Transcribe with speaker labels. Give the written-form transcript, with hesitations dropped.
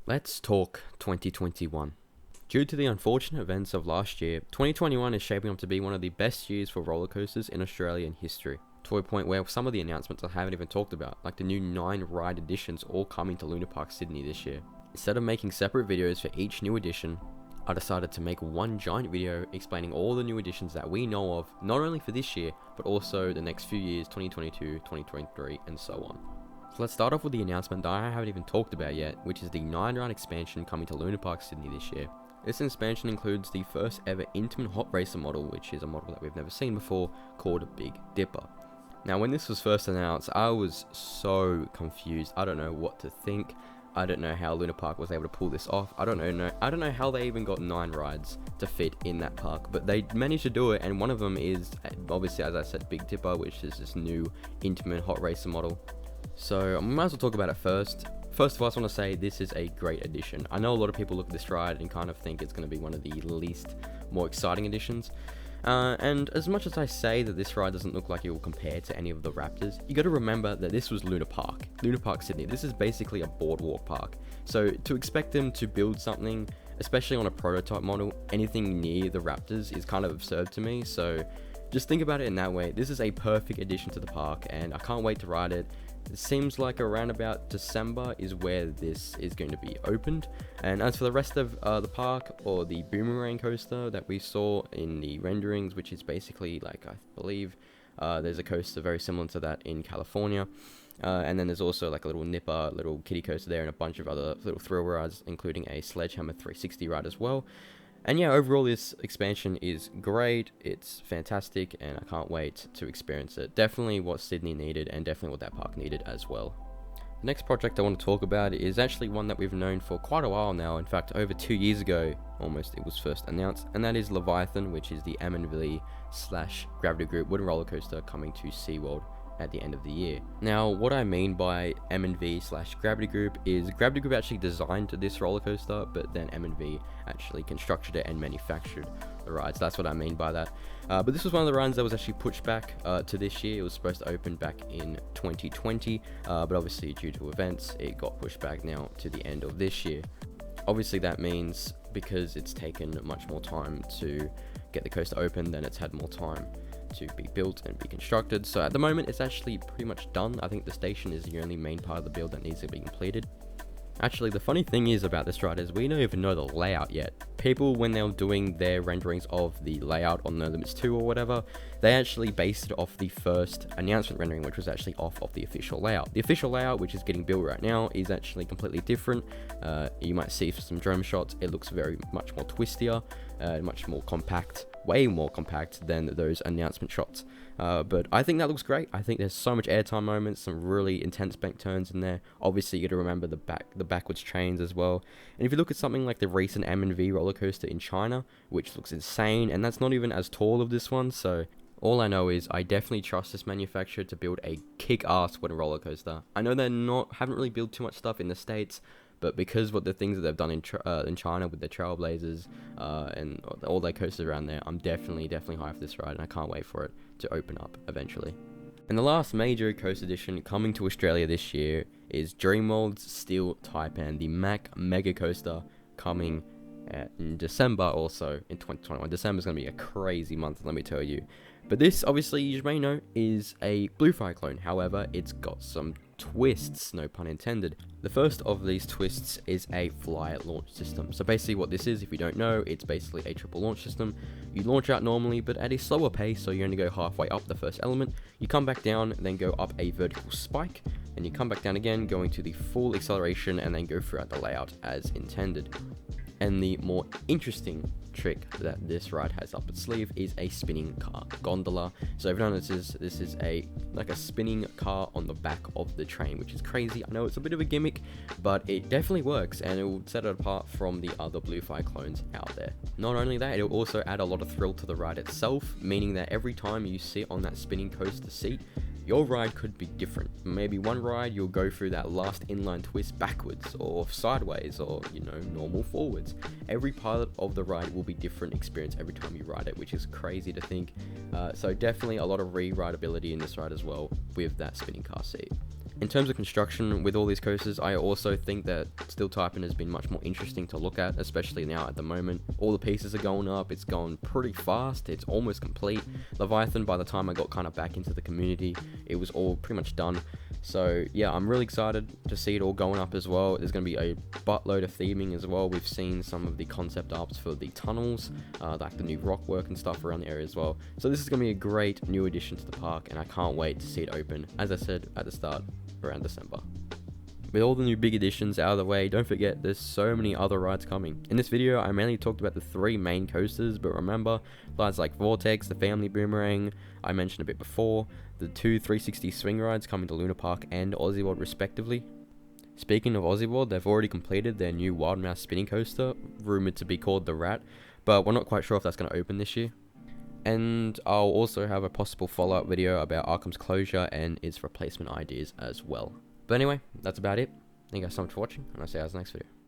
Speaker 1: Let's talk 2021. Due to the unfortunate events of last year, 2021 is shaping up to be one of the best years for roller coasters in Australian history, to a point where some of the announcements I haven't even talked about, like the new 9 ride additions all coming to Luna Park Sydney this year. Instead of making separate videos for each new addition, I decided to make one giant video explaining all the new additions that we know of, not only for this year, but also the next few years, 2022, 2023, and so on. So let's start off with the announcement that I haven't even talked about yet, which is the 9-ride expansion coming to Luna Park Sydney this year. This expansion includes the first ever intimate hot racer model, which is a model that we've never seen before, called Big Dipper. Now, when this was first announced, I was so confused. I don't know what to think. I don't know how Luna Park was able to pull this off. I don't know how they even got 9 rides to fit in that park, but they managed to do it, and one of them is, obviously, as I said, Big Dipper, which is this new intimate hot racer model. So I might as well talk about it first. First of all, I just want to say this is a great addition. I know a lot of people look at this ride and kind of think it's going to be one of the more exciting additions. And as much as I say that this ride doesn't look like it will compare to any of the Raptors, you got to remember that this was Luna Park Sydney. This is basically a boardwalk park. So to expect them to build something, especially on a prototype model, anything near the Raptors is kind of absurd to me. So just think about it in that way. This is a perfect addition to the park, and I can't wait to ride it. It seems like around about December is where this is going to be opened. And as for the rest of the park, or the boomerang coaster that we saw in the renderings, which is basically like, I believe there's a coaster very similar to that in California. And then there's also like a little Nipper, little kiddie coaster there, and a bunch of other little thrill rides, including a Sledgehammer 360 ride as well. And yeah, overall this expansion is great, it's fantastic, and I can't wait to experience it. Definitely what Sydney needed, and definitely what that park needed as well. The next project I want to talk about is actually one that we've known for quite a while now. In fact, over 2 years ago, almost, it was first announced, and that is Leviathan, which is the M&V/Gravity Group wooden roller coaster coming to SeaWorld at the end of the year. Now, what I mean by M&V/Gravity Group is Gravity Group actually designed this roller coaster, but then M&V actually constructed it and manufactured the rides. That's what I mean by that. But this was one of the runs that was actually pushed back to this year. It was supposed to open back in 2020, but obviously due to events, it got pushed back now to the end of this year. Obviously that means because it's taken much more time to get the coaster open, then it's had more time to be built and be constructed. So at the moment it's actually pretty much done. I think the station is the only main part of the build that needs to be completed. Actually, the funny thing is about this ride is we don't even know the layout yet. People, when they're doing their renderings of the layout on No Limits 2 or whatever, they actually based it off the first announcement rendering, which was actually off of the official layout. The official layout, which is getting built right now, is actually completely different. You might see some drone shots. It looks very much more twistier, much more compact, way more compact than those announcement shots. But I think that looks great. I think there's so much airtime moments, some really intense bank turns in there. Obviously, you got to remember the backwards trains as well. And if you look at something like the recent M&V roller coaster in China, which looks insane, and that's not even as tall of this one, so all I know is I definitely trust this manufacturer to build a kick-ass wooden roller coaster. I know haven't really built too much stuff in the States, but because what the things that they've done in China with the Trailblazers and all their coasters around there, I'm definitely high for this ride, and I can't wait for it to open up eventually. And the last major coaster edition coming to Australia this year is Dreamworld's Steel Taipan, the Mack Mega Coaster, coming in December also in 2021. December's going to be a crazy month, let me tell you. But this, obviously, you may know, is a Bluefire clone. However, it's got some twists, no pun intended. The first of these twists is a fly launch system. So basically what this is, if you don't know, it's basically a triple launch system. You launch out normally, but at a slower pace, so you only go halfway up the first element. You come back down, then go up a vertical spike, and you come back down again, going to the full acceleration, and then go throughout the layout as intended. And the more interesting trick that this ride has up its sleeve is a spinning car gondola. So everyone notices this is like a spinning car on the back of the train, which is crazy. I know it's a bit of a gimmick, but it definitely works, and it will set it apart from the other Bluefire clones out there. Not only that, it will also add a lot of thrill to the ride itself, meaning that every time you sit on that spinning coaster seat, your ride could be different. Maybe one ride you'll go through that last inline twist backwards or sideways, or normal forwards. Every part of the ride will be different experience every time you ride it, which is crazy to think. So definitely a lot of re-rideability in this ride as well with that spinning car seat. In terms of construction with all these coasters, I also think that still Taipan has been much more interesting to look at, especially now at the moment. All the pieces are going up, it's going pretty fast, it's almost complete. Leviathan, by the time I got kind of back into the community, it was all pretty much done. So yeah, I'm really excited to see it all going up as well. There's going to be a buttload of theming as well. We've seen some of the concept arts for the tunnels, like the new rock work and stuff around the area as well. So this is going to be a great new addition to the park, and I can't wait to see it open, as I said at the start, around December. With all the new big additions out of the way, don't forget there's so many other rides coming. In this video, I mainly talked about the 3 main coasters, but remember, rides like Vortex, the Family Boomerang, I mentioned a bit before, the 2 360 swing rides coming to Luna Park and Aussie World respectively. Speaking of Aussie World, they've already completed their new Wild Mouse spinning coaster, rumoured to be called the Rat, but we're not quite sure if that's going to open this year. And I'll also have a possible follow-up video about Arkham's closure and its replacement ideas as well. But anyway, that's about it. Thank you guys so much for watching, and I'll see you guys in the next video.